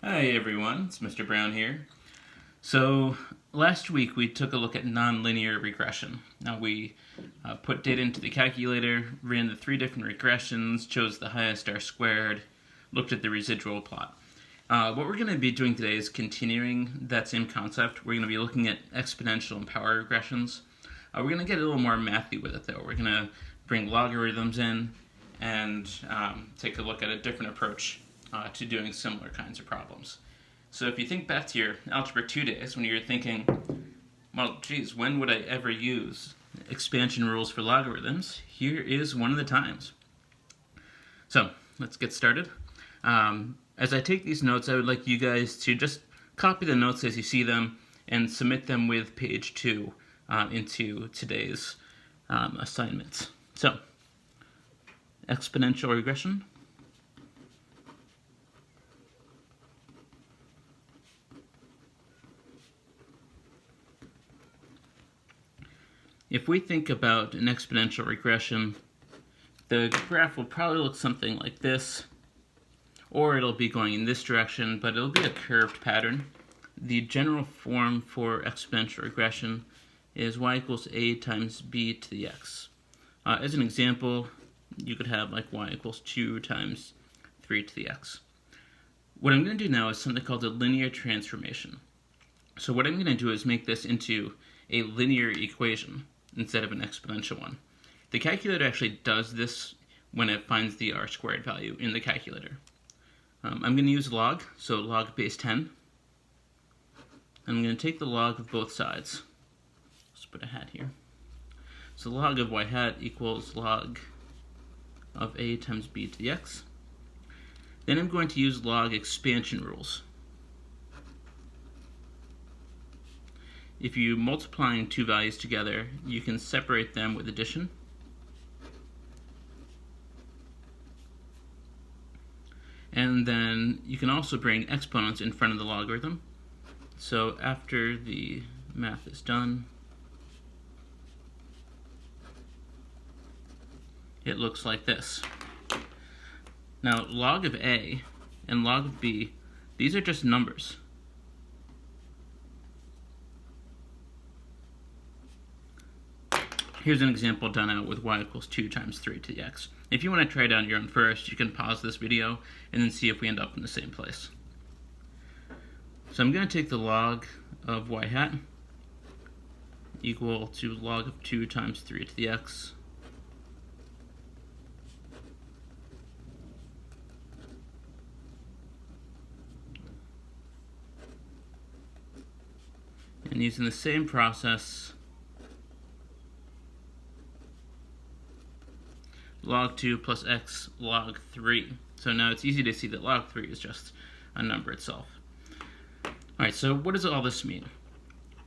Hi everyone, it's Mr. Brown here. So last week we took a look at nonlinear regression. Now we put data into the calculator, ran the 3 different regressions, chose the highest R squared, looked at the residual plot. What we're going to be doing today is continuing that same concept. We're going to be looking at exponential and power regressions. We're going to get a little more mathy with it though. We're going to bring logarithms in and take a look at a different approach to doing similar kinds of problems. So if you think back to your Algebra 2 days when you were thinking, well, geez, when would I ever use expansion rules for logarithms? Here is one of the times. So let's get started. As I take these notes, I would like you guys to just copy the notes as you see them and submit them with page 2 into today's assignments. So, exponential regression. If we think about an exponential regression, the graph will probably look something like this, or it'll be going in this direction, but it'll be a curved pattern. The general form for exponential regression is y equals a times b to the x. As an example, you could have like y equals 2 times 3 to the x. What I'm going to do now is something called a linear transformation. So what I'm going to do is make this into a linear equation instead of an exponential one. The calculator actually does this when it finds the r squared value in the calculator. I'm going to use log, so log base 10. I'm going to take the log of both sides. Let's put a hat here. So log of y hat equals log of a times b to the x. Then I'm going to use log expansion rules. If you multiplying 2 values together, you can separate them with addition. And then you can also bring exponents in front of the logarithm. So after the math is done, it looks like this. Now, log of a and log of b, these are just numbers. Here's an example done out with y equals 2 times 3 to the x. If you want to try it out on your own first, you can pause this video and then see if we end up in the same place. So I'm going to take the log of y hat equal to log of 2 times 3 to the x. And using the same process, log 2 plus x log 3. So now it's easy to see that log 3 is just a number itself. Alright, so what does all this mean?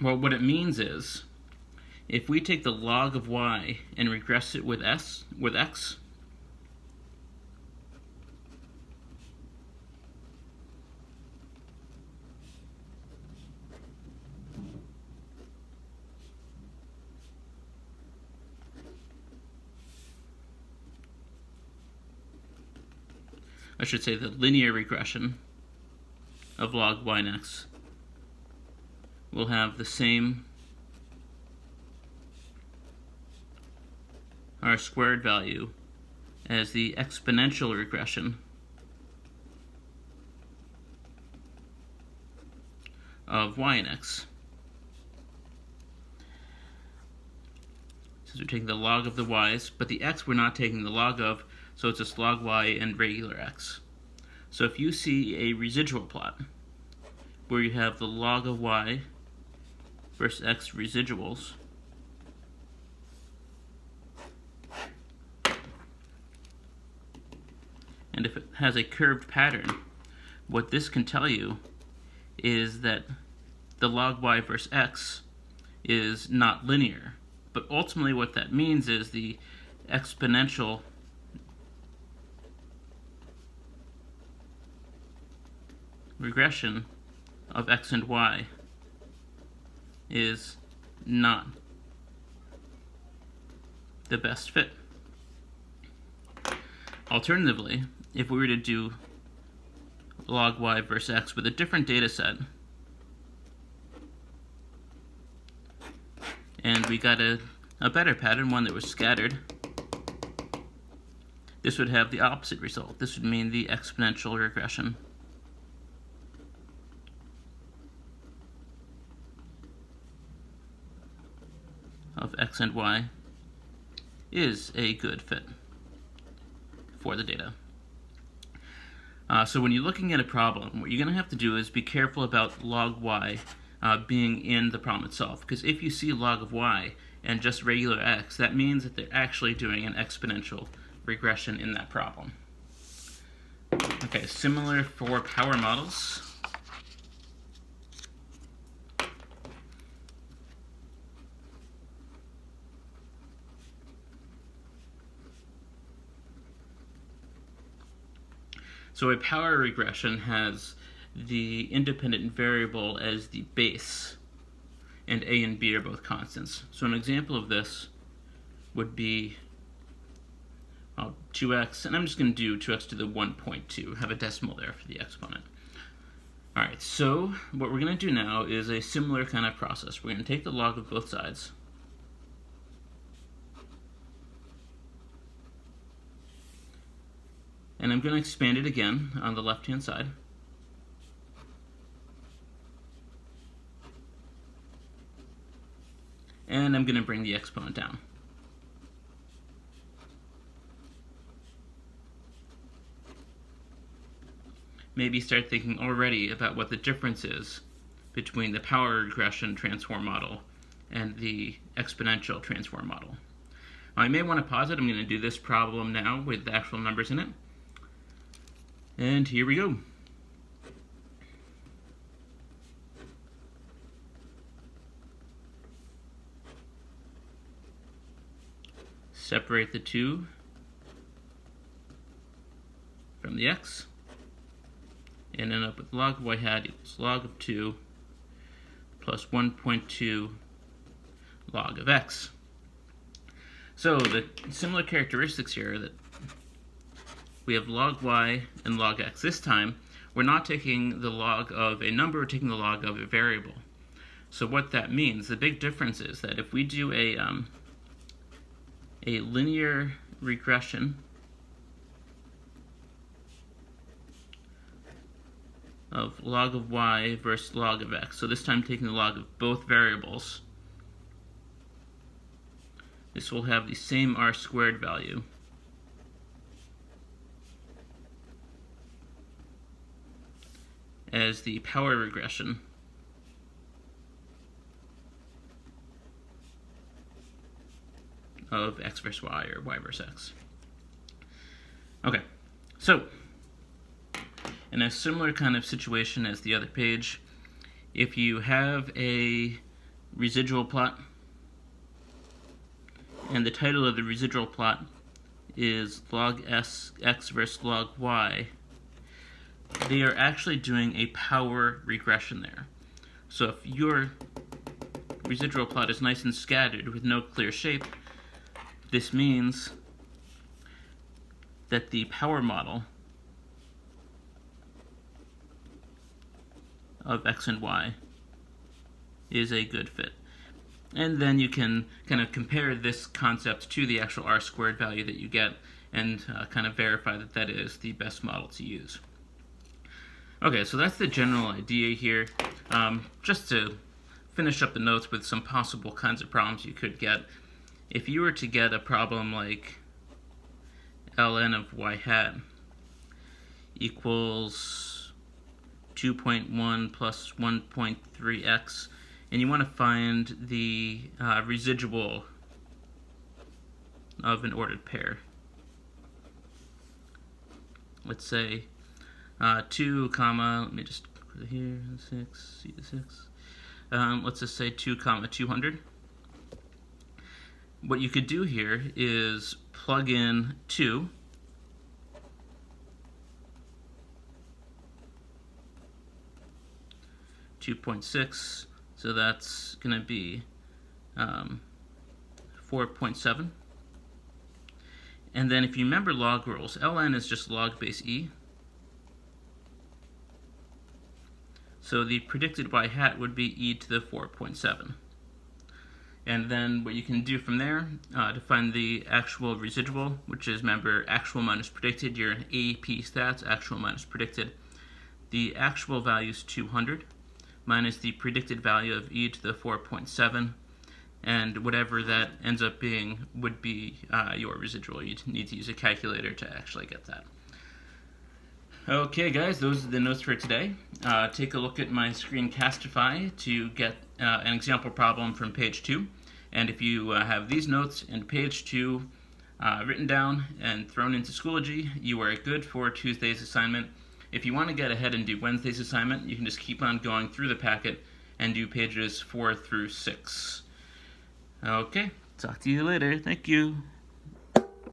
Well, what it means is, if we take the log of y and regress it with x, I should say the linear regression of log y and x will have the same r squared value as the exponential regression of y and x. Since we're taking the log of the y's, but the x we're not taking the log of, so it's just log y and regular x. So if you see a residual plot where you have the log of y versus x residuals, and if it has a curved pattern, what this can tell you is that the log y versus x is not linear. But ultimately what that means is the exponential regression of x and y is not the best fit. Alternatively, if we were to do log y versus x with a different data set, and we got a better pattern, one that was scattered, this would have the opposite result. This would mean the exponential regression. Of x and y is a good fit for the data. So when you're looking at a problem, what you're going to have to do is be careful about log y being in the problem itself, because if you see log of y and just regular x, that means that they're actually doing an exponential regression in that problem. Okay, similar for power models. So a power regression has the independent variable as the base, and a and b are both constants. So an example of this would be 2x, and I'm just going to do 2x to the 1.2, have a decimal there for the exponent. Alright, so what we're going to do now is a similar kind of process. We're going to take the log of both sides, and I'm going to expand it again on the left-hand side. And I'm going to bring the exponent down. Maybe start thinking already about what the difference is between the power regression transform model and the exponential transform model. I may want to pause it. I'm going to do this problem now with the actual numbers in it. And here we go. Separate the 2 from the x, and end up with log of y hat equals log of 2 plus 1.2 log of x. So the similar characteristics here are that we have log y and log x. This time, we're not taking the log of a number, we're taking the log of a variable. So what that means, the big difference is that if we do a linear regression of log of y versus log of x, so this time taking the log of both variables, this will have the same r squared value as the power regression of x versus y or y versus x. Okay, so in a similar kind of situation as the other page, if you have a residual plot and the title of the residual plot is log x versus log y, they are actually doing a power regression there. So if your residual plot is nice and scattered with no clear shape, this means that the power model of x and y is a good fit. And then you can kind of compare this concept to the actual r squared value that you get and kind of verify that that is the best model to use. Okay, so that's the general idea here. Just to finish up the notes with some possible kinds of problems you could get. If you were to get a problem like ln of y hat equals 2.1 plus 1.3x, and you want to find the residual of an ordered pair. Let's say 2 comma, let me just put it here, 6, see the 6. Let's just say 2 comma 200. What you could do here is plug in 2, .6, so that's going to be 4.7. And then if you remember log rules, ln is just log base e. So the predicted y hat would be e to the 4.7. And then what you can do from there to find the actual residual, which is, remember, actual minus predicted. You're in AP stats, actual minus predicted. The actual value is 200 minus the predicted value of e to the 4.7, and whatever that ends up being would be your residual. You'd need to use a calculator to actually get that. Okay guys, those are the notes for today. Take a look at my Screencastify to get an example problem from page 2. And if you have these notes and page 2 written down and thrown into Schoology, you are good for Tuesday's assignment. If you want to get ahead and do Wednesday's assignment, you can just keep on going through the packet and do pages 4 through 6. Okay, talk to you later. Thank you.